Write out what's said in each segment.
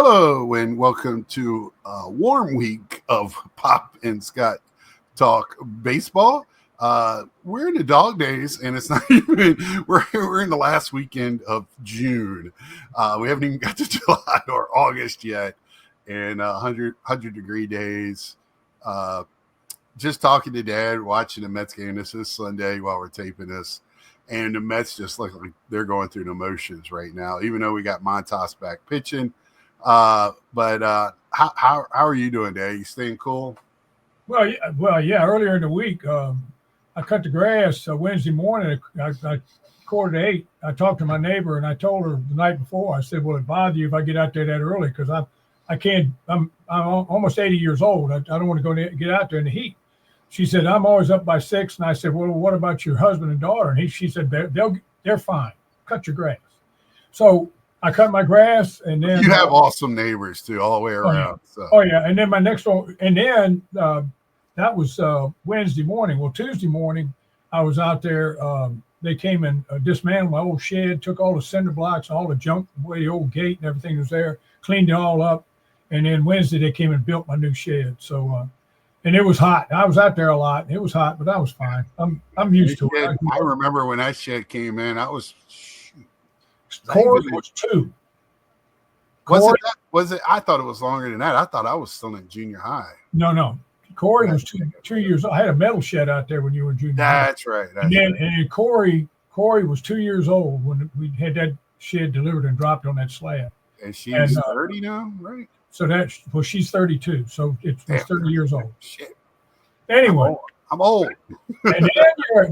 Hello and welcome to a warm week of Pop and Scott Talk Baseball. We're in the dog days, and it's not even we're in the last weekend of June. We haven't even got to July or August yet, and 100-degree days. Just talking to Dad, watching the Mets game. This is Sunday while we're taping this, and the Mets just look like they're going through the motions right now. Even though we got Montas back pitching. But how are you doing, Dad? You staying cool? Well, yeah. Earlier in the week, I cut the grass Wednesday morning. I 7:45. I talked to my neighbor and I told her the night before. I said, "Will it bother you if I get out there that early? Because I can't. I'm almost 80 years old. I don't want to get out there in the heat." She said, "I'm always up by 6." And I said, "Well, what about your husband and daughter?" And she said, "They're fine. Cut your grass." So I cut my grass, and then you have awesome neighbors too, all the way around. Oh yeah, and then my next one, and then that was Wednesday morning. Well, Tuesday morning, I was out there. They came and dismantled my old shed, took all the cinder blocks, all the junk, away the old gate, and everything was there, cleaned it all up, and then Wednesday they came and built my new shed. So, and it was hot. I was out there a lot. It was hot, but I was fine. I'm used to it. I remember when that shed came in. I was. Corey was 2. Was it? I thought it was longer than that. I thought I was still in junior high. No. Corey was 2 years old. I had a metal shed out there when you were in junior high. That's right. And then Corey was 2 years old when we had that shed delivered and dropped on that slab. And she's 30 now, right? So she's 32. So it's 30 years old. Shit. Anyway. I'm old. And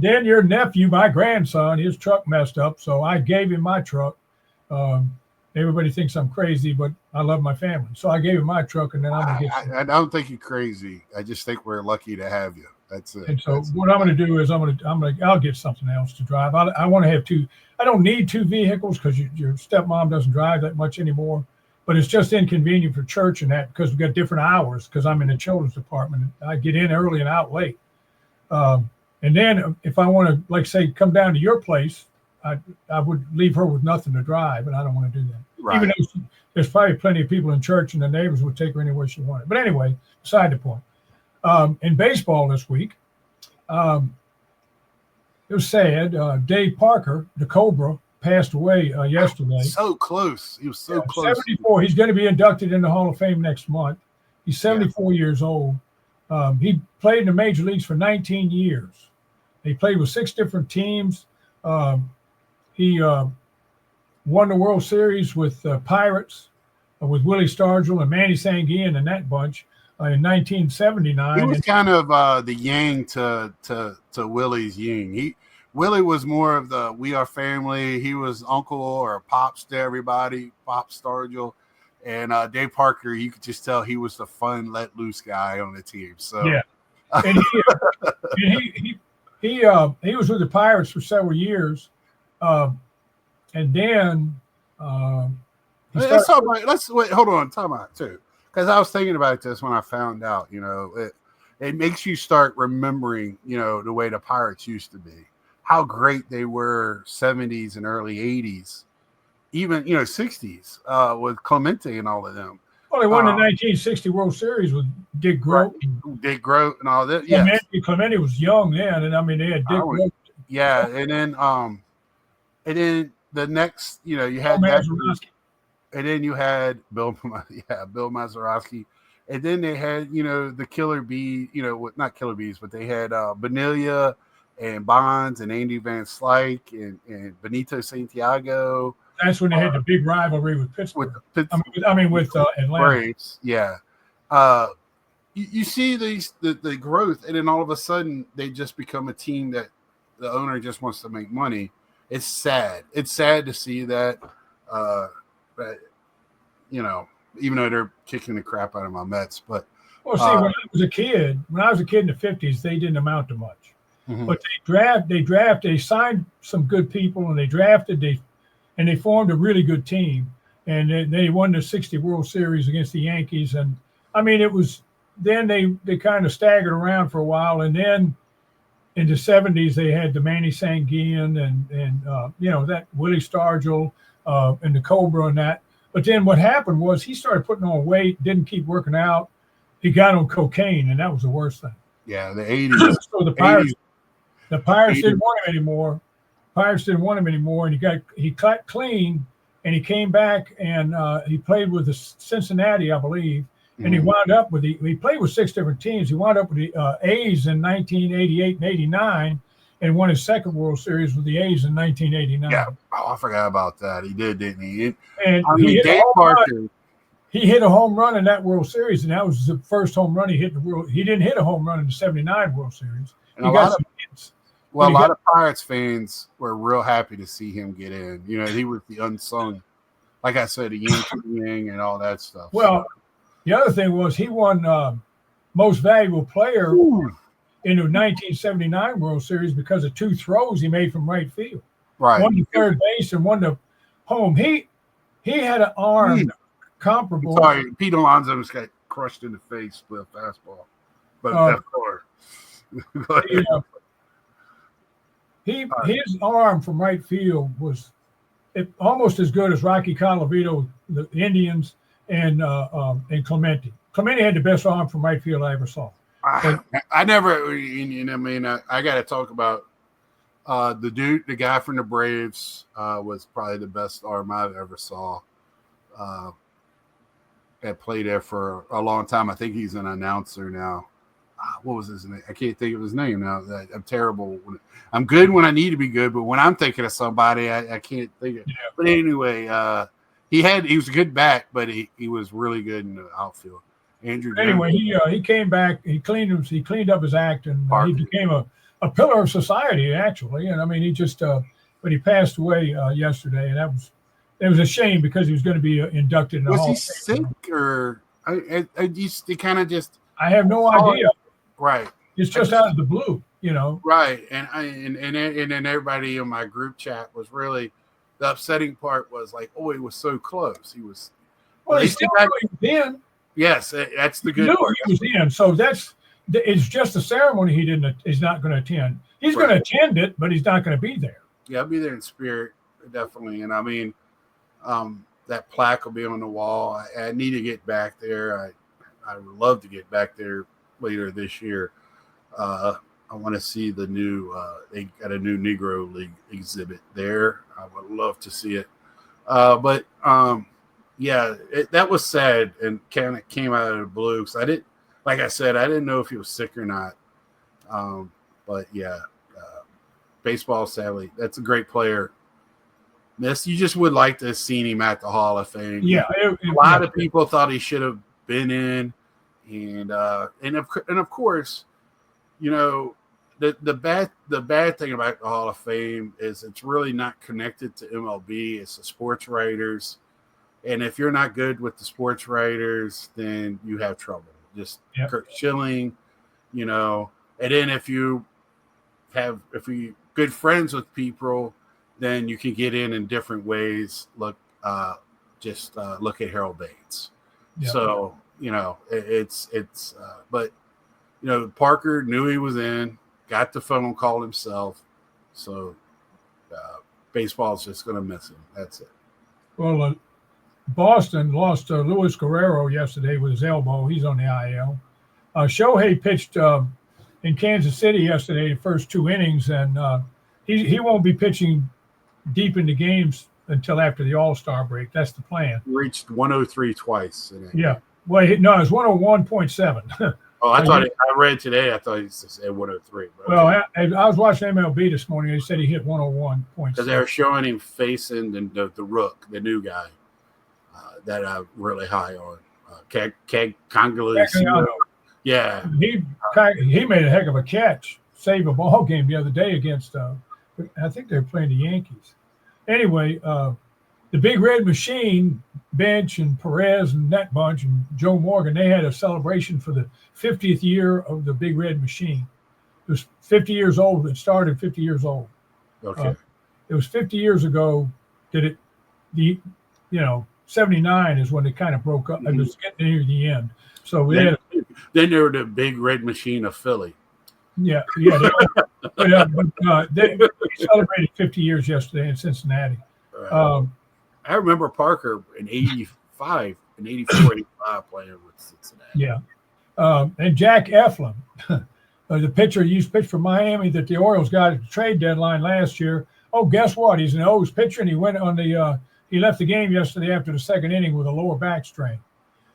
then your nephew, my grandson, his truck messed up. So I gave him my truck. Everybody thinks I'm crazy, but I love my family. So I gave him my truck, and then I'm going to get I don't think you're crazy. I just think we're lucky to have you. That's it. And so what I'm going to do is I'll get something else to drive. I want to have 2. I don't need 2 vehicles because your stepmom doesn't drive that much anymore. But it's just inconvenient for church and that because we got different hours because I'm in the children's department. I get in early and out late. And then if I want to, like, say, come down to your place, I would leave her with nothing to drive, and I don't want to do that. Right. Even though there's probably plenty of people in church, and the neighbors would take her anywhere she wanted. But anyway, beside the point. In baseball this week, it was sad. Dave Parker, the Cobra, passed away yesterday. So close. He was so close. 74. He's going to be inducted in the Hall of Fame next month. He's 74 years old. He played in the major leagues for 19 years. He played with 6 different teams. He won the World Series with Pirates, with Willie Stargell and Manny Sanguillen and that bunch in 1979. He was kind of the yang to Willie's yin. Willie was more of the we are family. He was uncle or pops to everybody, Pop Stargell. And Dave Parker, you could just tell he was the fun, let loose guy on the team. So yeah, and he was with the Pirates for several years, and then let's wait. Hold on, time out too, because I was thinking about this when I found out. It makes you start remembering, the way the Pirates used to be, how great they were, 70s and early 80s. Even 60s with Clemente and all of them. Well, they won the 1960 World Series with Dick Groat. Dick Groat and all that. Yeah, Clemente was young then, and I mean they had Dick Groat. Yeah, and then the next, you had that, and then you had Bill Mazeroski, and then they had the Killer Bee, not Killer Bees, but they had Bonilla and Bonds and Andy Van Slyke and Benito Santiago. That's when they had the big rivalry with Pittsburgh. With Atlanta. Braves, yeah. You see the growth, and then all of a sudden they just become a team that the owner just wants to make money. It's sad. It's sad to see that. But even though they're kicking the crap out of my Mets, but when I was a kid in the 50s, they didn't amount to much. Mm-hmm. But they signed some good people, and they formed a really good team, and they won the 60 World Series against the Yankees. And I mean, it was then they kind of staggered around for a while, and then in the 70s they had the Manny Sanguillen and that Willie Stargell and the Cobra and that. But then what happened was he started putting on weight, didn't keep working out. He got on cocaine, and that was the worst thing. Yeah, the 80s. So the Pirates didn't want him anymore. And he cut clean, and he came back and he played with the Cincinnati, I believe. And he wound up with he played with 6 different teams. He wound up with the A's in 1988 and 89, and won his second World Series with the A's in 1989. Yeah, I forgot about that. He did, didn't he? And Dave Parker. He hit a home run in that World Series, and that was the first home run he hit in the World. He didn't hit a home run in the '79 World Series. And a lot of Pirates fans were real happy to see him get in. You know, he was the unsung, like I said, the yin to the yang and all that stuff. Well, the other thing was he won Most Valuable Player in the 1979 World Series because of 2 throws he made from right field. Right. One to third base and one to home. He had an arm comparable. Sorry, Pete Alonso just got crushed in the face with a fastball. But that's his arm from right field was almost as good as Rocky Colavito, the Indians, and Clemente. Clemente had the best arm from right field I ever saw. I never, I got to talk about the guy from the Braves was probably the best arm I've ever saw. That played there for a long time. I think he's an announcer now. What was his name? I can't think of his name now. I'm terrible. I'm good when I need to be good, but when I'm thinking of somebody, I can't think of it. Yeah. But anyway, he was a good back, but he was really good in the outfield. Andrew. Anyway, he came back. He cleaned up his act, and he became a pillar of society, actually. And I mean, but he passed away yesterday, and it was a shame because he was going to be inducted in the Hall of Fame. Was he sick or he kind of just? I have no idea. Right. It's just out of the blue, you know. Right, and then everybody in my group chat was really the upsetting part was like, oh, he was so close. He was. Well, he still was in. Yes, that's the good. He was in, so it's just a ceremony he's not going to attend. He's going to attend it, but he's not going to be there. Yeah, I'll be there in spirit, definitely. And I mean, that plaque will be on the wall. I need to get back there. I would love to get back there later this year. I want to see the new they got a new Negro League exhibit there. I would love to see it. But that was sad and kind of came out of the blue. So I didn't know if he was sick or not. But yeah, baseball, sadly, that's a great player. You just would like to have seen him at the Hall of Fame. Yeah, a lot of people thought he should have been in, and of course, you know, the bad thing about the Hall of Fame is it's really not connected to MLB. It's the sports writers, and if you're not good with the sports writers, then you have trouble. Just Curt Schilling, you know, and then if you good friends with people, then you can get in different ways. Look at Harold Baines. Yeah. So, you know, but, you know, Parker knew he was in, got the phone call himself. So baseball is just going to miss him. That's it. Well, Boston lost Luis Guerrero yesterday with his elbow. He's on the IL. Shohei pitched in Kansas City yesterday, the first 2 innings, and he won't be pitching deep into games until after the All-Star break. That's the plan. He reached 103 twice. Yeah. Well, it was 101.7. Oh, I read today. I thought he said 103. Well, I was watching MLB this morning. They said he hit 101.7. Because they were showing him facing the Rook, the new guy that I'm really high on. Congolese. Yeah. He made a heck of a catch, save a ball game the other day against I think they were playing the Yankees. Anyway, the Big Red Machine, Bench and Perez and that bunch and Joe Morgan, they had a celebration for the 50th year of the Big Red Machine. It was 50 years old. It started 50 years old. Okay. It was 50 years ago that 79 is when it kind of broke up. It was getting near the end. So then they were the Big Red Machine of Philly. Yeah. They celebrated 50 years yesterday in Cincinnati. Right. I remember Parker in 85, in 84, 85 playing with Cincinnati. Yeah. And Jack Eflin, the pitcher used pitch for Miami that the Orioles got at the trade deadline last year. Oh, guess what? He's an O's pitcher, and he went on the he left the game yesterday after the second inning with a lower back strain.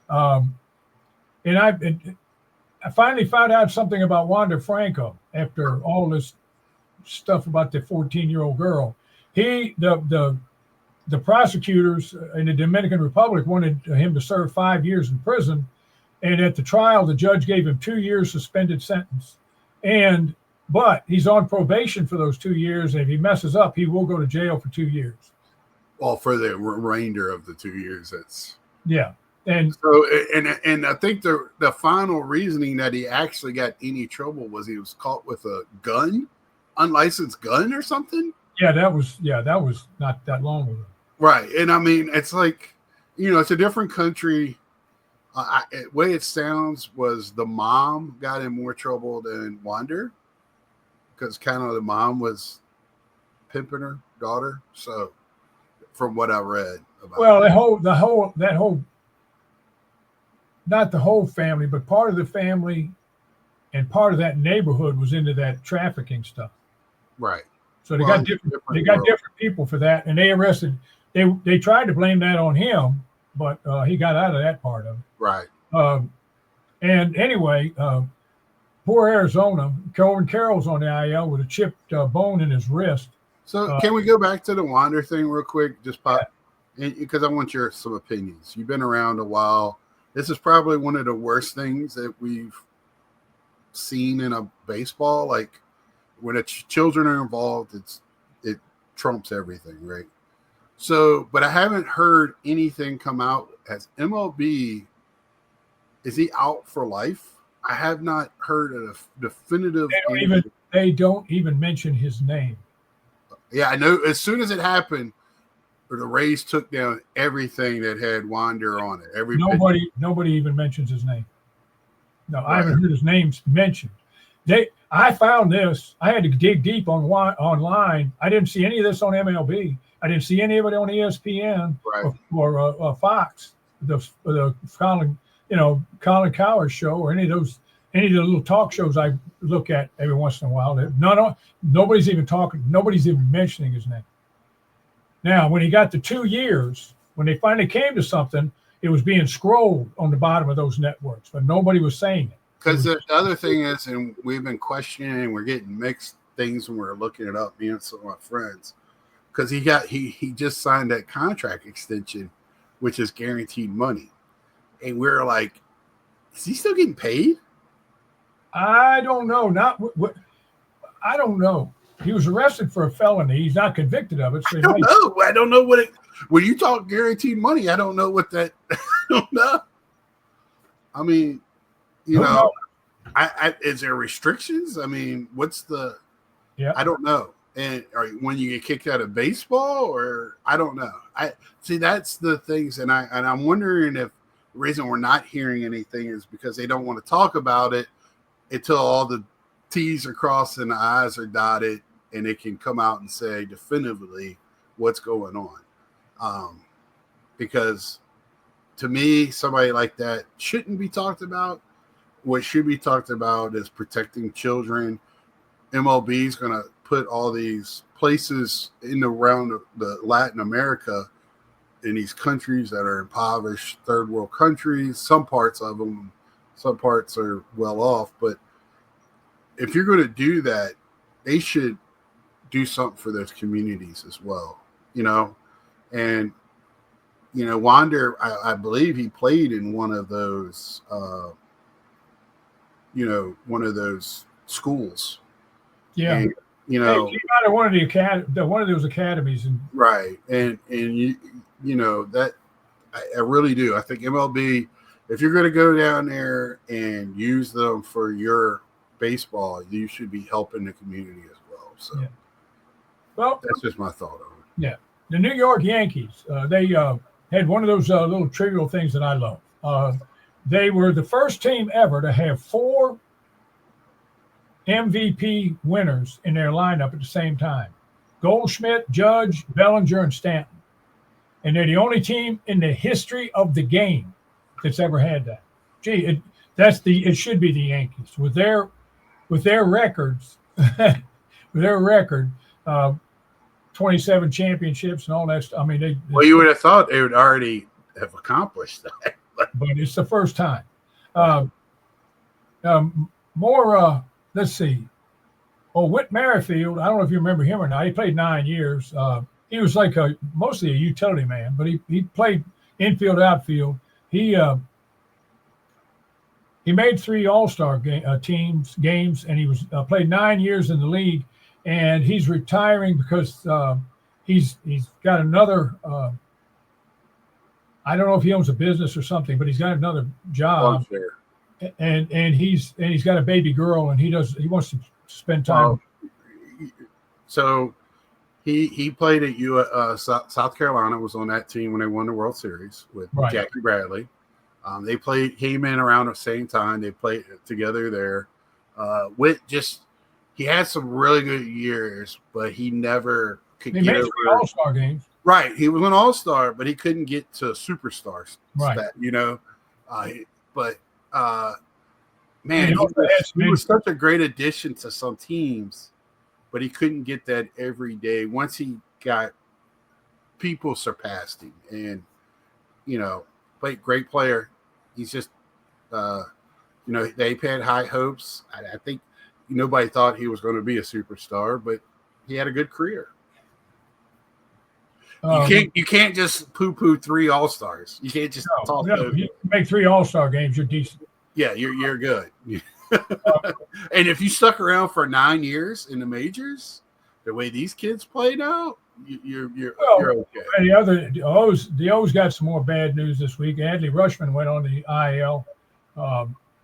And I finally found out something about Wander Franco after all this stuff about the 14-year-old girl. The prosecutors in the Dominican Republic wanted him to serve 5 years in prison. And at the trial, the judge gave him 2 years suspended sentence. But he's on probation for those 2 years. And if he messes up, he will go to jail for 2 years. Well, for the remainder of the 2 years, that's yeah. And so, and I think the final reasoning that he actually got any trouble was he was caught with a gun, unlicensed gun or something. Yeah, that was not that long ago. Right, and I mean, it's like, it's a different country. Way it sounds was the mom got in more trouble than Wander, because kind of the mom was pimping her daughter. So, from what I read about, well, that whole not the whole family, but part of the family and part of that neighborhood was into that trafficking stuff. Right. So they got different people for that, and they arrested. They tried to blame that on him, but he got out of that part of it. Right. And anyway, poor Arizona. Corbin Carroll's on the IL with a chipped bone in his wrist. So can we go back to the Wander thing real quick? Just pop, because I want some opinions. You've been around a while. This is probably one of the worst things that we've seen in a baseball. Like when children are involved, it trumps everything, right? So, but I haven't heard anything come out as MLB. Is he out for life? I have not heard a definitive. They don't even mention his name. Yeah, I know. As soon as it happened, the Rays took down everything that had Wander on it. Nobody even mentions his name. No, right. I haven't heard his name mentioned. I found this. I had to dig deep online. I didn't see any of this on MLB. I didn't see any of it on ESPN or Fox, the Colin Cowherd show, or any of the little talk shows I look at every once in a while. Nobody's even talking. Nobody's even mentioning his name. Now, when he got to 2 years, when they finally came to something, it was being scrolled on the bottom of those networks, but nobody was saying it. Because the other thing is, and we've been questioning, and we're getting mixed things when we're looking it up, me and some of my friends, because he just signed that contract extension, which is guaranteed money, and we're like, is he still getting paid? I don't know. I don't know. He was arrested for a felony. He's not convicted of it. So I don't know. I don't know when you talk guaranteed money, I don't know what that. I don't know. I mean, is there restrictions? I mean, what's the? Yeah, I don't know. And when you get kicked out of baseball, or I don't know. I see that's the things, and I'm wondering if the reason we're not hearing anything is because they don't want to talk about it until all the T's are crossed and the I's are dotted, and it can come out and say definitively what's going on. Because to me, somebody like that shouldn't be talked about. What should be talked about is protecting children. MLB is going to put all these places around the Latin America in these countries that are impoverished third world countries. Some parts of them, some parts are well off. But if you're going to do that, they should do something for those communities as well, And, Wander, I believe he played in one of those, one of those schools. Yeah. And, he came out of one of those academies. Right. And that I really do. I think MLB, if you're going to go down there and use them for your baseball, you should be helping the community as well. So, well, that's just my thought on it. Yeah, the New York Yankees, they had one of those little trivial things that I love. They were the first team ever to have 4 MVP winners in their lineup at the same time: Goldschmidt, Judge, Bellinger, and Stanton. and they're the only team in the history of the game that's ever had that. Gee, it should be the Yankees with their records, with their record, 27 championships and all that stuff. I mean, well, you would have thought they would already have accomplished that, but it's the first time. Let's see. Oh, Whit Merrifield, I don't know if you remember him or not. He played 9 years. He was like mostly a utility man, but he played infield, outfield. He made 3 All-Star games, and he was played 9 years in the league, and he's retiring because he's got another. I don't know if he owns a business or something, but he's got another job, and he's got a baby girl, and he wants to spend time. So he played at South Carolina, was on that team when they won the World Series with Jackie Bradley. They came in around the same time. They played together there. He had some really good years, but he never could get over. All-Star games. Right. He was an all-star, but he couldn't get to superstar stat, man, he was such a great addition to some teams, but he couldn't get that every day. Once he got people surpassed him, and great player. He's just they had high hopes. I think nobody thought he was going to be a superstar, but he had a good career. You can't just poo-poo 3 All-Stars. You can't just talk. No, you make 3 All-Star games, you're decent. Yeah, you're good. And if you stuck around for 9 years in the majors, the way these kids play now, you're okay. And the O's got some more bad news this week. Adley Rutschman went on the IL.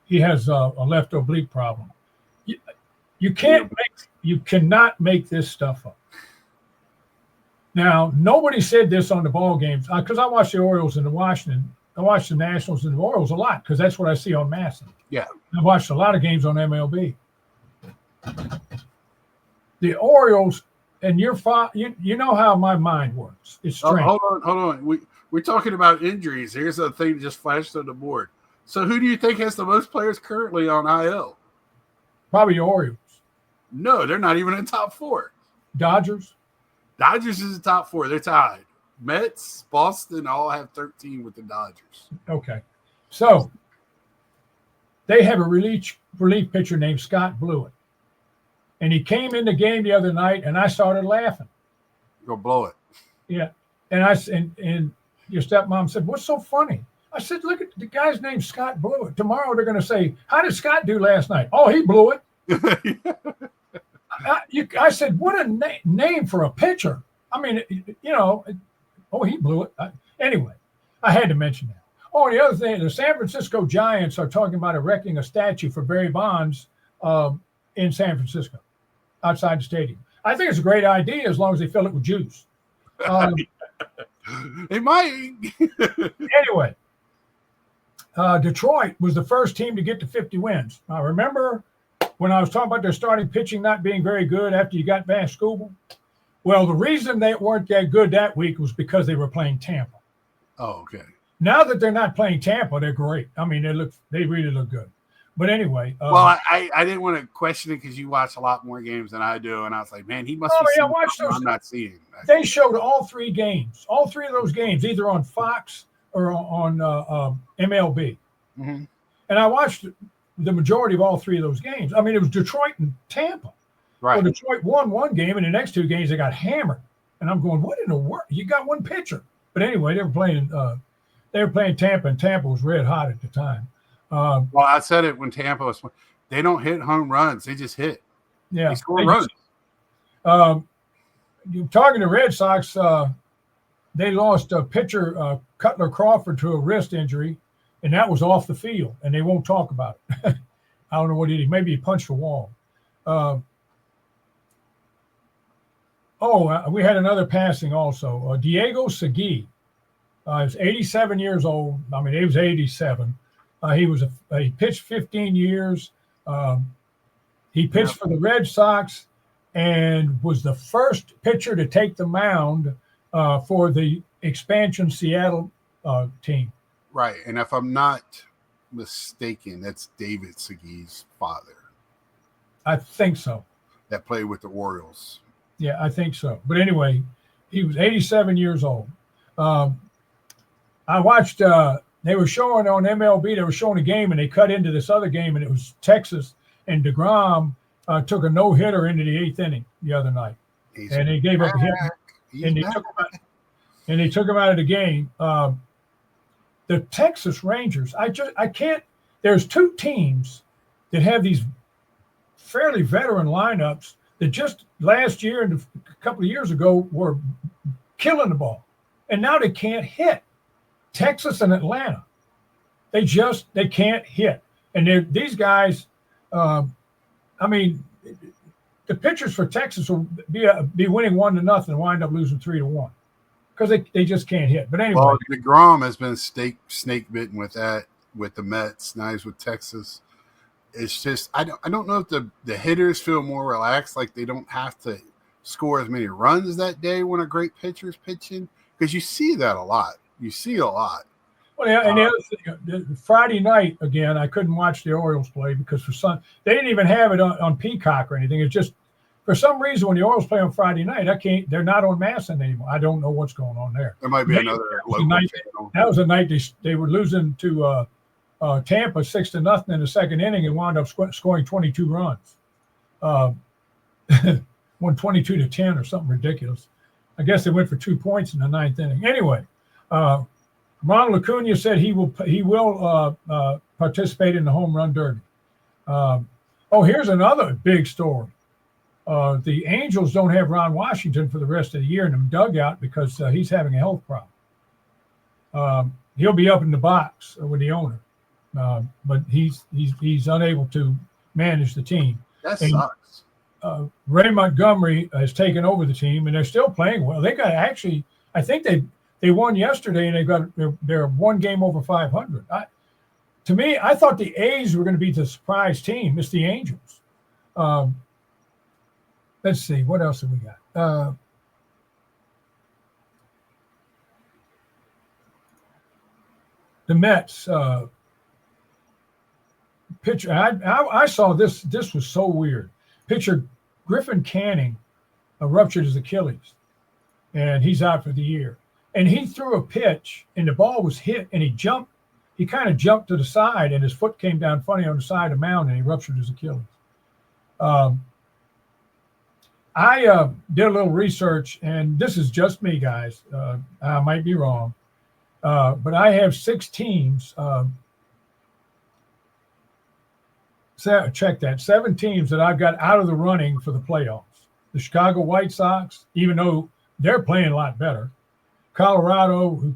He has a left oblique problem. You cannot make this stuff up. Now, nobody said this on the ball games because I watch the Orioles and the Washington. I watch the Nationals and the Orioles a lot because that's what I see on MASN. Yeah, I watched a lot of games on MLB. The Orioles, and you know how my mind works. It's strange. Hold on. We're talking about injuries. Here's a thing that just flashed on the board. So, who do you think has the most players currently on IL? Probably the Orioles. No, they're not even in the top 4. Dodgers is the top 4. They're tied. Mets, Boston all have 13 with the Dodgers. Okay. So they have a relief pitcher named Scott Blewett. And he came in the game the other night, and I started laughing. Go blow it. Yeah. And and your stepmom said, "What's so funny?" I said, "Look at the guy's name, Scott Blewett. Tomorrow they're going to say, how did Scott do last night?" "Oh, he blew it." I said, "What a name for a pitcher." I mean, oh, he blew it. Anyway, I had to mention that. Oh, the other thing, the San Francisco Giants are talking about erecting a statue for Barry Bonds in San Francisco, outside the stadium. I think it's a great idea as long as they fill it with juice. They might. Anyway, Detroit was the first team to get to 50 wins. Now, remember when I was talking about their starting pitching not being very good after you got Van Scoobel? Well, the reason they weren't that good that week was because they were playing Tampa. Oh, okay. Now that they're not playing Tampa, they're great. I mean, they really look good. But anyway. Well, I didn't want to question it because you watch a lot more games than I do. And I was like, man, he must be seeing something I'm not seeing. They showed all 3 games, all 3 of those games, either on Fox or on MLB. Mm-hmm. And I watched the majority of all 3 of those games. I mean, it was Detroit and Tampa. Right. Well, Detroit won one game, and the next 2 games they got hammered. And I'm going, what in the world? You got one pitcher. But anyway, they were playing Tampa, and Tampa was red hot at the time. Well, I said it when Tampa was. They don't hit home runs; they just hit. Yeah, they score runs. Talking to Red Sox, they lost pitcher Cutler Crawford to a wrist injury, and that was off the field, and they won't talk about it. I don't know what he did. Maybe he punched a wall. We had another passing also. Diego Segui. He's 87 years old. I mean, he was 87. He pitched 15 years. He pitched for the Red Sox and was the first pitcher to take the mound for the expansion Seattle team. Right. And if I'm not mistaken, that's David Segui's father. I think so. That played with the Orioles. Yeah, I think so. But anyway, he was 87 years old. I watched, they were showing on MLB, they were showing a game, and they cut into this other game, and it was Texas, and DeGrom took a no-hitter into the 8th inning the other night. And they gave up a hit, and they took him out of the game. The Texas Rangers, I can't, there's two teams that have these fairly veteran lineups that just last year and a couple of years ago were killing the ball. And now they can't hit. Texas and Atlanta. They can't hit. And these guys, I mean, the pitchers for Texas will be winning 1-0 and wind up losing 3-1 because they just can't hit. But anyway. Well, DeGrom has been snake bitten with that, with the Mets. Now he's with Texas. It's just I don't know if the hitters feel more relaxed, like they don't have to score as many runs that day when a great pitcher is pitching, because you see that a lot. You see a lot. Well, yeah, and the other thing, Friday night again, I couldn't watch the Orioles play because they didn't even have it on Peacock or anything. It's just for some reason when the Orioles play on Friday night, they're not on MASN anymore. I don't know what's going on there. There might be another local channel. That was a night they were losing to Tampa 6-0 in the second inning and wound up scoring 22 runs. Won 22-10 or something ridiculous. I guess they went for 2 points in the 9th inning. Anyway, Ronald Acuna said he will participate in the home run derby. Here's another big story. The Angels don't have Ron Washington for the rest of the year in the dugout because he's having a health problem. He'll be up in the box with the owner. But he's unable to manage the team. That sucks. Ray Montgomery has taken over the team, and they're still playing well. They got I think they won yesterday, and they're one game over 500. To me, I thought the A's were going to be the surprise team. It's the Angels. Let's see, what else have we got? The Mets. Pitcher, I saw this. This was so weird. Pitcher Griffin Canning ruptured his Achilles, and he's out for the year. And he threw a pitch, and the ball was hit, and he jumped. He kind of jumped to the side, and his foot came down funny on the side of the mound, and he ruptured his Achilles. I did a little research, and this is just me, guys. I might be wrong, but I have 6 teams. Check that. 7 teams that I've got out of the running for the playoffs. The Chicago White Sox, even though they're playing a lot better. Colorado,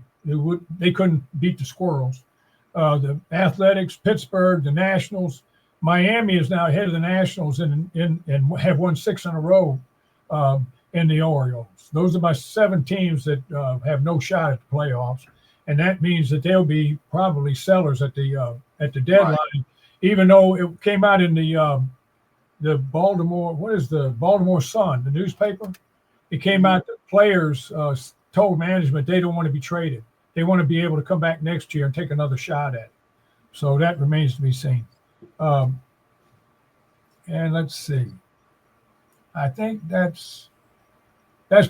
they couldn't beat the Squirrels. The Athletics, Pittsburgh, the Nationals. Miami is now ahead of the Nationals and have won 6 in a row in the Orioles. Those are my 7 teams that have no shot at the playoffs, and that means that they'll be probably sellers at the deadline. Right. Even though it came out in the Baltimore, what is the Baltimore Sun, the newspaper? It came out that players told management they don't want to be traded. They want to be able to come back next year and take another shot at it. So that remains to be seen. And let's see. I think that's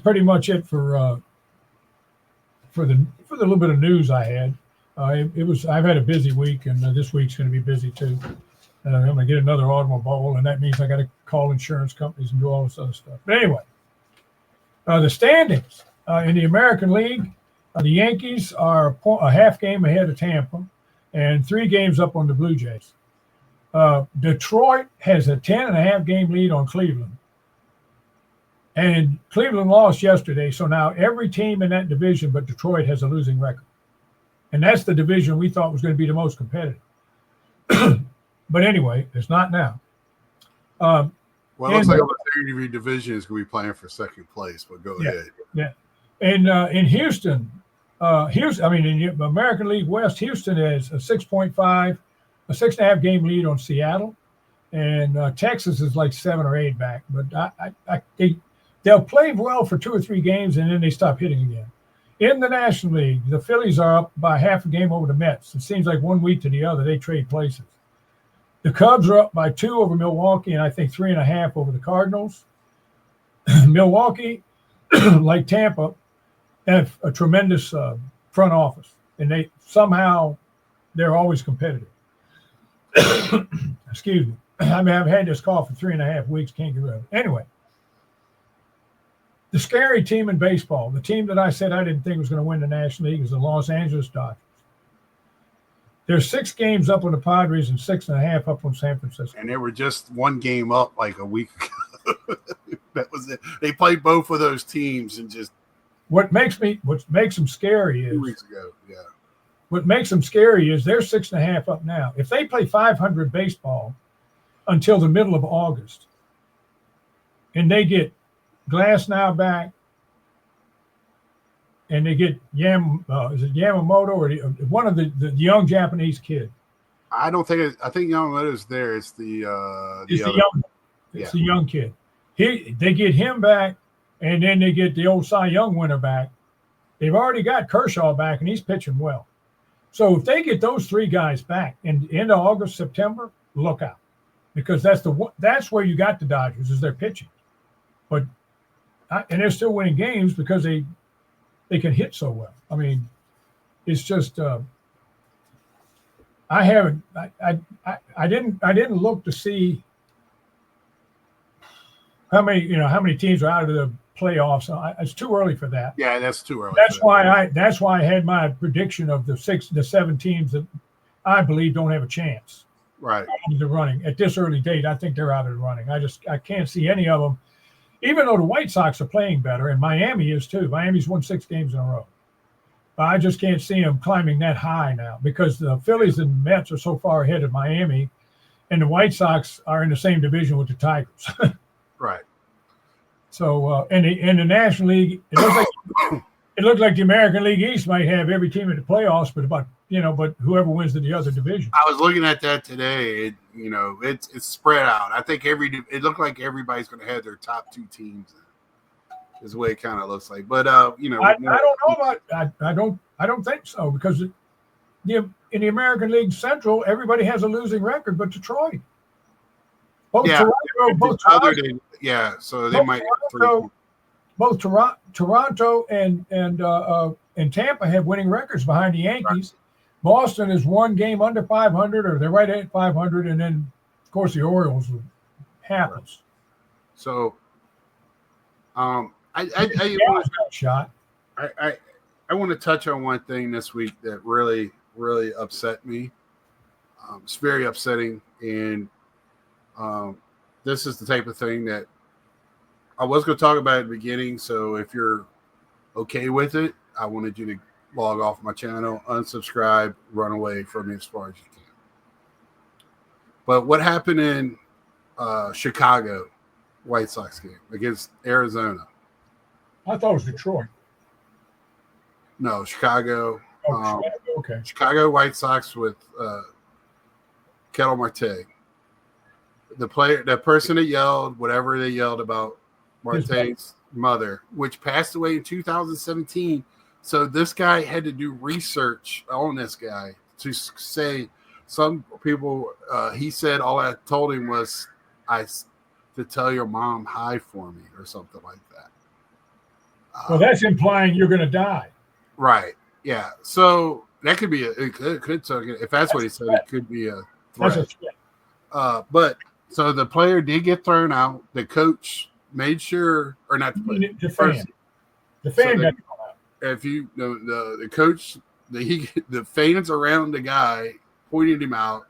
pretty much it for the little bit of news I had. I've had a busy week, and this week's going to be busy too. I'm going to get another automobile, and that means I got to call insurance companies and do all this other stuff. But anyway, the standings in the American League, the Yankees are a half game ahead of Tampa, and 3 games up on the Blue Jays. Detroit has a 10.5 game lead on Cleveland, and Cleveland lost yesterday. So now every team in that division but Detroit has a losing record. And that's the division we thought was going to be the most competitive. But anyway, it's not now. Well, it looks like the every division is going to be playing for second place, but go ahead. Yeah. And in Houston, in the American League West, Houston has a 6.5 game lead on Seattle. And Texas is like 7 or 8 back. But they'll play well for 2 or 3 games, and then they stop hitting again. In the National League, the Phillies are up by half a game over the Mets. It seems like one week to the other, they trade places. The Cubs are up by 2 over Milwaukee, and I think 3.5 over the Cardinals. Milwaukee, like Tampa, have a tremendous front office, and they're always competitive. Excuse me. I mean, I've had this cough for 3.5 weeks, can't get rid of it. Anyway, the scary team in baseball, the team that I said I didn't think was going to win the National League, is the Los Angeles Dodgers. They're 6 games up on the Padres and 6.5 up on San Francisco. And they were just 1 game up like a week ago. That was it. They played both of those teams and just what makes them scary is 2 weeks ago. Yeah. What makes them scary is they're 6.5 up now. If they play 500 baseball until the middle of August, and they get Glasnow back, and they get is it Yamamoto or one of the young Japanese kid? I think Yamamoto's there. It's the young kid. They get him back, and then they get the old Cy Young winner back. They've already got Kershaw back, and he's pitching well. So if they get those 3 guys back in the end of August, September, look out, because that's where you got the Dodgers is their pitching, and they're still winning games because they can hit so well. I mean, it's just I didn't look to see how many teams are out of the playoffs. It's too early for that. Yeah, that's too early. That's why I had my prediction of the 7 teams that I believe don't have a chance. Right. The running at this early date, I think they're out of the running. I can't see any of them, even though the White Sox are playing better, and Miami is too. Miami's won 6 games in a row. But I just can't see them climbing that high now because the Phillies and Mets are so far ahead of Miami, and the White Sox are in the same division with the Tigers. Right. So in the National League, it looks like the American League East might have every team in the playoffs, but whoever wins the other division. I was looking at that today. It's spread out. I think it looked like everybody's going to have their top 2 teams. Is the way it kind of looks like. But I don't know about. I don't think so because in the American League Central, everybody has a losing record, but Detroit. So they might. Both Toronto and Tampa have winning records behind the Yankees. Right. Boston is 1 game under 500, or they're right at 500, and then of course the Orioles happens. So, I want to touch on one thing this week that really, really upset me. It's very upsetting, and this is the type of thing that I was going to talk about at the beginning. So if you're okay with it, I wanted you to log off my channel, unsubscribe, run away from me as far as you can. But what happened in Chicago White Sox game against Arizona? I thought it was Detroit. No, Chicago. Chicago. Okay. Chicago White Sox with Ketel Marte. The person that yelled whatever they yelled about Marte's mother, which passed away in 2017. So this guy had to do research on this guy to say some people. He said all I told him was to tell your mom hi for me or something like that. Well, that's implying you're going to die. Right. Yeah. So that could be if that's what he said, it could be a threat. That's a threat. But so the player did get thrown out. The coach made sure, or not the player, the fan got thrown out. If you know the coach, the fans around the guy pointed him out.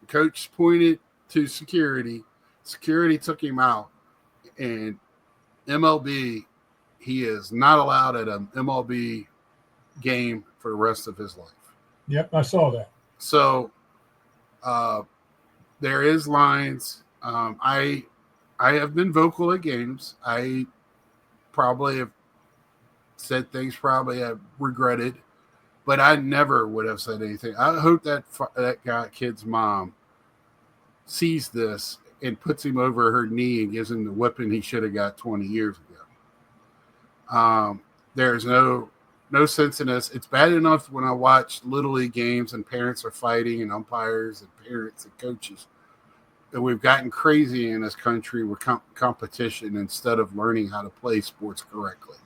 The coach pointed to security. Security took him out, and MLB. He is not allowed at an MLB game for the rest of his life. Yep, I saw that. So there is lines. I have been vocal at games. I probably have said things probably I've regretted, but I never would have said anything. I hope that kid's mom sees this and puts him over her knee and gives him the whipping he should have got 20 years ago. There's no no sense in this. It's bad enough when I watch Little League games and parents are fighting and umpires and parents and coaches. And we've gotten crazy in this country with competition instead of learning how to play sports correctly.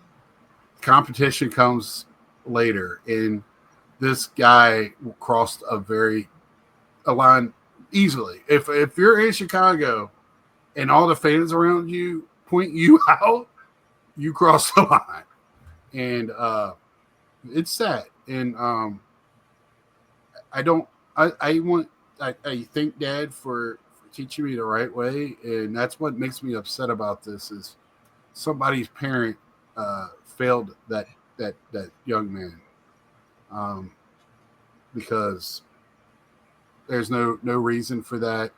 Competition comes later, and this guy crossed a line easily. If you're in Chicago and all the fans around you point you out, you cross the line. And it's sad. And I thank Dad for teaching me the right way, and that's what makes me upset about this is somebody's parent failed that young man, because there's no reason for that.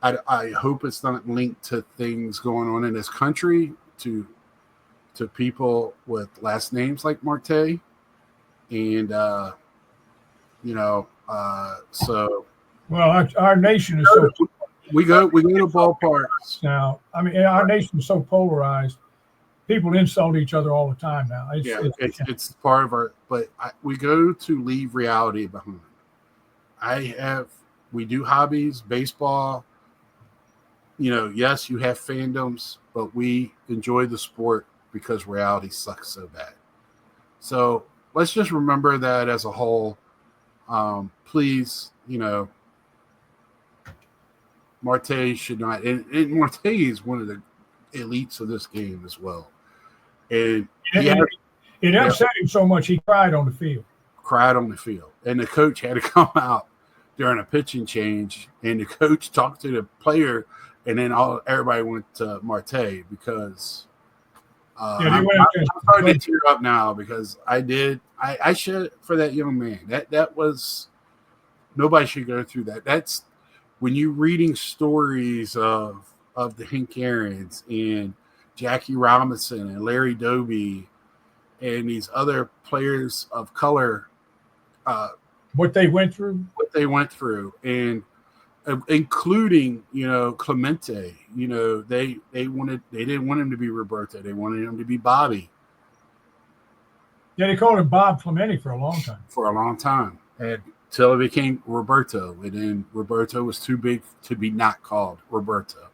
I hope it's not linked to things going on in this country, to people with last names like Marte, and so. Well, our nation is so. We go to ballparks now. I mean, our nation is so polarized. People insult each other all the time now. It's part of our. But we go to leave reality behind. We do hobbies, baseball. Yes, you have fandoms, but we enjoy the sport because reality sucks so bad. So let's just remember that as a whole. Please, Marte should not, and Marte is one of the elites of this game as well. And it upset him so much he cried on the field. And the coach had to come out during a pitching change, and the coach talked to the player, and then everybody went to Marte because I'm starting to tear up now because I shed for that young man. That was, nobody should go through that. That's when you're reading stories of the Hank Aaron's and Jackie Robinson and Larry Doby and these other players of color, what they went through, and including Clemente. They didn't want him to be Roberto. They wanted him to be Bobby. Yeah, they called him Bob Clemente for a long time. Until it became Roberto, and then Roberto was too big to be not called Roberto.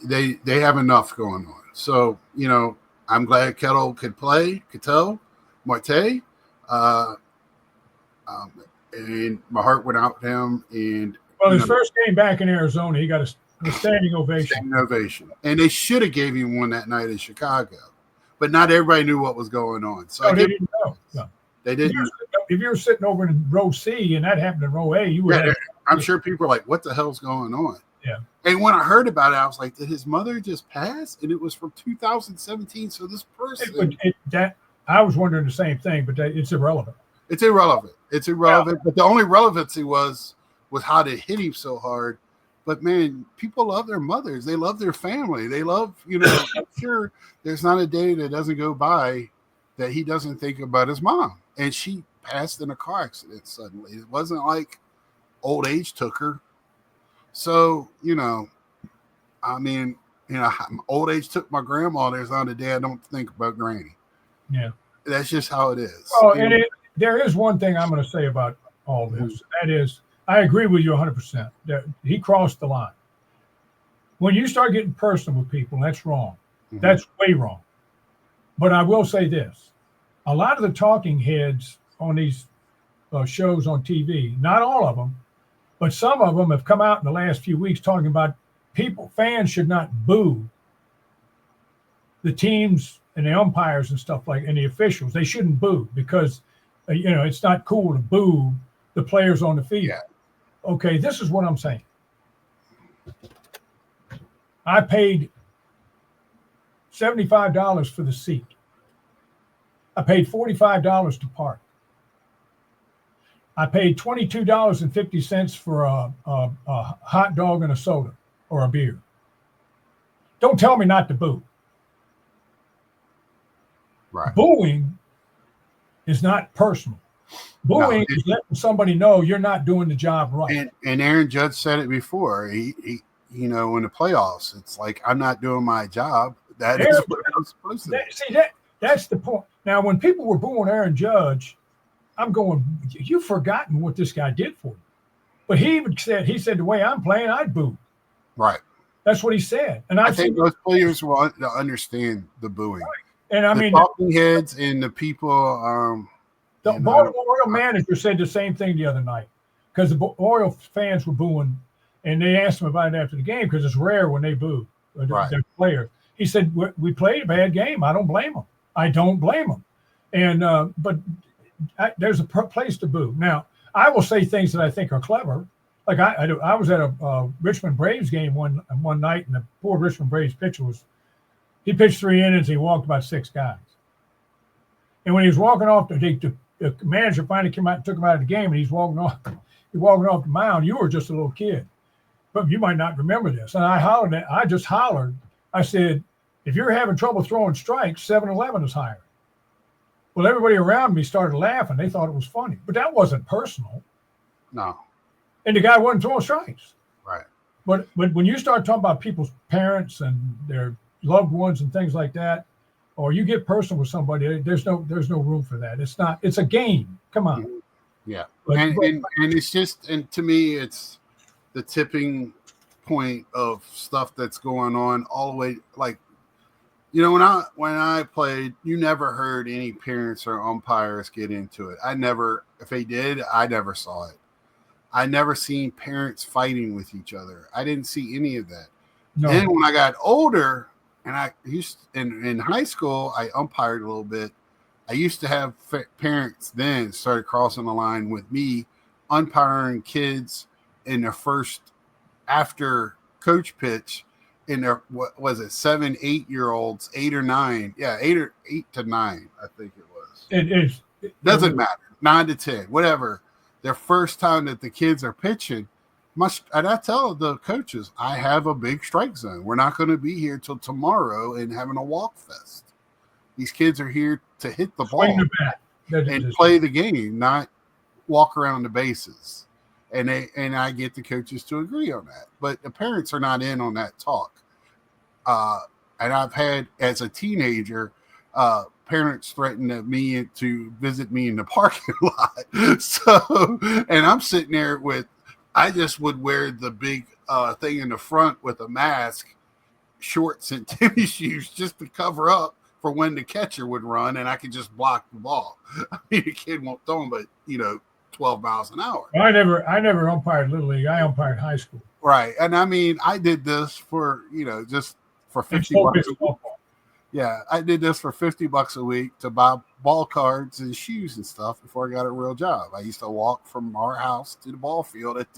They have enough going on. So, I'm glad Ketel could play, Marte, and my heart went out to him. And his first game back in Arizona, he got a standing ovation. And they should have gave him one that night in Chicago. But not everybody knew what was going on. So they didn't know. No. They didn't. If you were sitting over in row C and that happened in row A, you would. I'm sure people are like, "What the hell's going on?" Yeah. And when I heard about it, I was like, "Did his mother just pass?" And it was from 2017. So this person. I was wondering the same thing, but it's irrelevant. It's irrelevant. Yeah. But the only relevancy was how they hit him so hard. But man, people love their mothers. They love their family. They love, I'm sure there's not a day that doesn't go by that he doesn't think about his mom. And she passed in a car accident suddenly. It wasn't like old age took her. So, old age took my grandma. There's not a day I don't think about Granny. Yeah. That's just how it is. Oh, and there is one thing I'm going to say about all this. Mm-hmm. That is, I agree with you 100%. He crossed the line. When you start getting personal with people, that's wrong. Mm-hmm. That's way wrong. But I will say this. A lot of the talking heads on these shows on TV, not all of them, but some of them have come out in the last few weeks talking about fans should not boo the teams and the umpires and stuff and the officials. They shouldn't boo because, it's not cool to boo the players on the field. Yeah. Okay, this is what I'm saying. I paid $75 for the seat. I paid $45 to park. I paid $22.50 for a hot dog and a soda or a beer. Don't tell me not to boo. Right. Booing is not personal. Booing is letting somebody know you're not doing the job right. And Aaron Judge said it before. He in the playoffs, it's like, I'm not doing my job. That is what I'm supposed to do. That's the point. Now, when people were booing Aaron Judge, I'm going, you've forgotten what this guy did for you. But he said the way I'm playing, I'd boo. Right. That's what he said. And I think most players want to understand the booing. Right. And I mean, talking heads and the people. The Baltimore Oriole manager said the same thing the other night because the Oriole fans were booing, and they asked him about it after the game because it's rare when they boo their players. He said, "We played a bad game. I don't blame them. I don't blame them." And but there's a place to boo. Now, I will say things that I think are clever. Like I was at a Richmond Braves game one night, and the poor Richmond Braves pitcher he pitched 3 innings. He walked about 6 guys. And when he was walking off, the manager finally came out and took him out of the game, and he's walking off the mound. You were just a little kid, but you might not remember this. And I just hollered. I said, "If you're having trouble throwing strikes, 7-Eleven is hiring." Well, everybody around me started laughing. They thought it was funny, but that wasn't personal. No. And the guy wasn't throwing strikes. Right. But when you start talking about people's parents and their loved ones and things like that, or you get personal with somebody, there's no room for that. It's a game. Come on. Yeah. And it's just, and to me, it's the tipping point of stuff that's going on all the way. Like, you know, when I played, you never heard any parents or umpires get into it. If they did, I never saw it. I never seen parents fighting with each other. I didn't see any of that. No. Then when I got older, and I used in high school, I umpired a little bit. I used to have parents then started crossing the line with me, umpiring kids in their first after coach pitch in their, what was it, 7, 8-year-olds, 8 or 9. Yeah, 8 to 9, I think it was. It doesn't matter. 9 to 10, whatever. Their first time that the kids are pitching. And I tell the coaches, I have a big strike zone. We're not going to be here till tomorrow and having a walk fest. These kids are here to hit the ball and play the game, not walk around the bases. And I get the coaches to agree on that. But the parents are not in on that talk. And I've had, as a teenager, parents threatened me to visit me in the parking lot. So, and I'm sitting there I just would wear the big thing in the front with a mask, shorts, and tennis shoes just to cover up for when the catcher would run, and I could just block the ball. I mean, the kid won't throw them, but 12 miles an hour. I never umpired Little League. I umpired high school. Right, and I mean, I did this for just for $50 a week. Yeah, I did this for $50 a week to buy ball cards and shoes and stuff before I got a real job. I used to walk from our house to the ball field at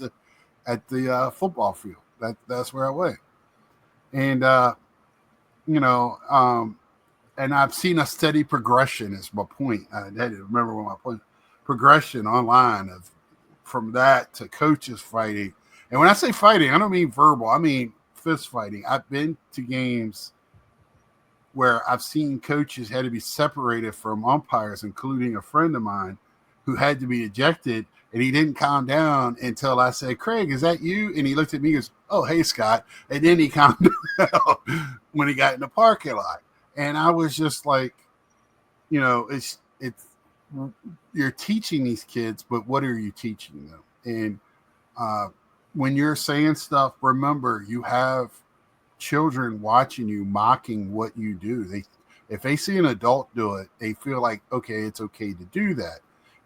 the football field. That's where I went. And and I've seen a steady progression. Is my point. I didn't remember what my point. Progression online from that to coaches fighting. And when I say fighting, I don't mean verbal. I mean fist fighting. I've been to games where I've seen coaches had to be separated from umpires, including a friend of mine who had to be ejected, and he didn't calm down until I said, "Craig, is that you?" And he looked at me and goes, "Oh, hey, Scott." And then he calmed down when he got in the parking lot. And I was just like, it's you're teaching these kids, but what are you teaching them? And when you're saying stuff, remember, you have children watching you, mocking what you do. If they see an adult do it, they feel like, okay, it's okay to do that.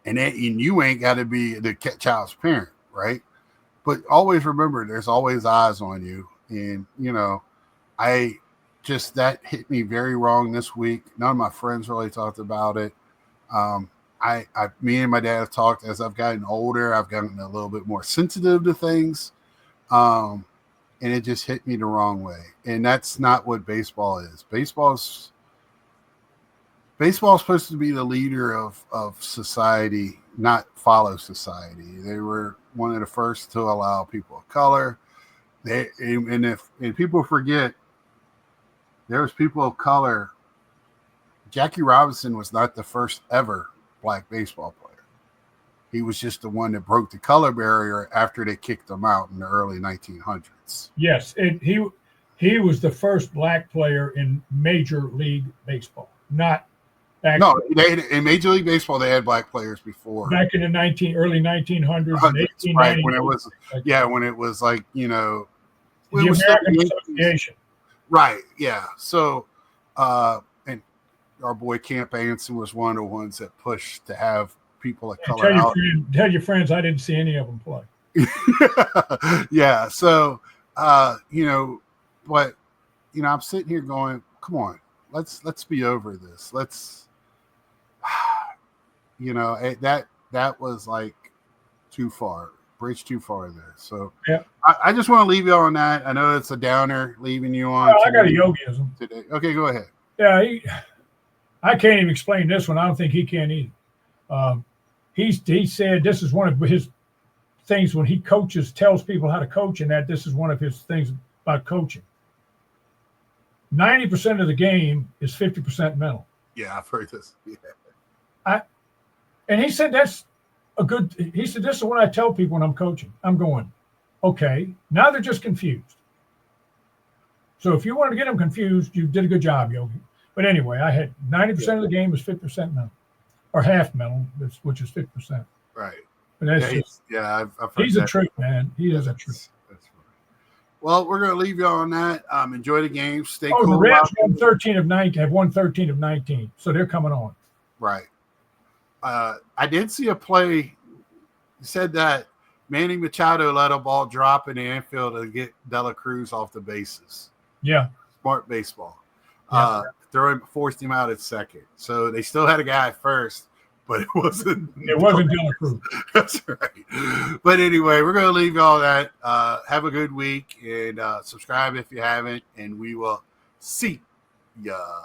And you ain't got to be the child's parent, right? But always remember, there's always eyes on you. And, that hit me very wrong this week. None of my friends really talked about it. Me and my dad have talked as I've gotten older. I've gotten a little bit more sensitive to things. And it just hit me the wrong way. And that's not what baseball is. Baseball is supposed to be the leader of society, not follow society. They were one of the first to allow people of color. And people forget, there was people of color. Jackie Robinson was not the first ever black baseball player. He was just the one that broke the color barrier after they kicked him out in the early 1900s. Yes, he He was the first black player in Major League Baseball, not back. No, in Major League Baseball they had black players before. Back in the early 1900s, and right? When it was, when it was like the American Association. Right. Yeah. So, and our boy Camp Anson was one of the ones that pushed to have people of color out. Tell your friends I didn't see any of them play. Yeah. So, but I'm sitting here going, come on, let's be over this. Let's, that was like too far, bridge too far there. So yeah, I just want to leave you on that. I know it's a downer leaving you on. I got a yogiism today. Okay, go ahead. Yeah, I can't even explain this one. I don't think he can either. He said this is one of his things when he tells people how to coach, and that this is one of his things about coaching. 90% of the game is 50% mental. Yeah, I've heard this. Yeah. And he said that's he said this is what I tell people when I'm coaching. I'm going, okay, now they're just confused. So if you wanted to get them confused, you did a good job, Yogi. But anyway, I had 90% of the game is 50% mental, or half mental, which is 50%. Right. But that's I've heard he's a trick, man. He is a trick. That's right. Well, we're going to leave you on that. Enjoy the game. Stay cool. The Rams won 13 of 19. Have won 13 of 19, so they're coming on. Right. I did see a play. You said that Manny Machado let a ball drop in the infield to get Dela Cruz off the bases. Yeah. Smart baseball. Yeah. Forced him out at second. So they still had a guy at first, but it wasn't. It wasn't Dela Cruz. That's right. But anyway, we're going to leave you all that. Have a good week and subscribe if you haven't, and we will see ya.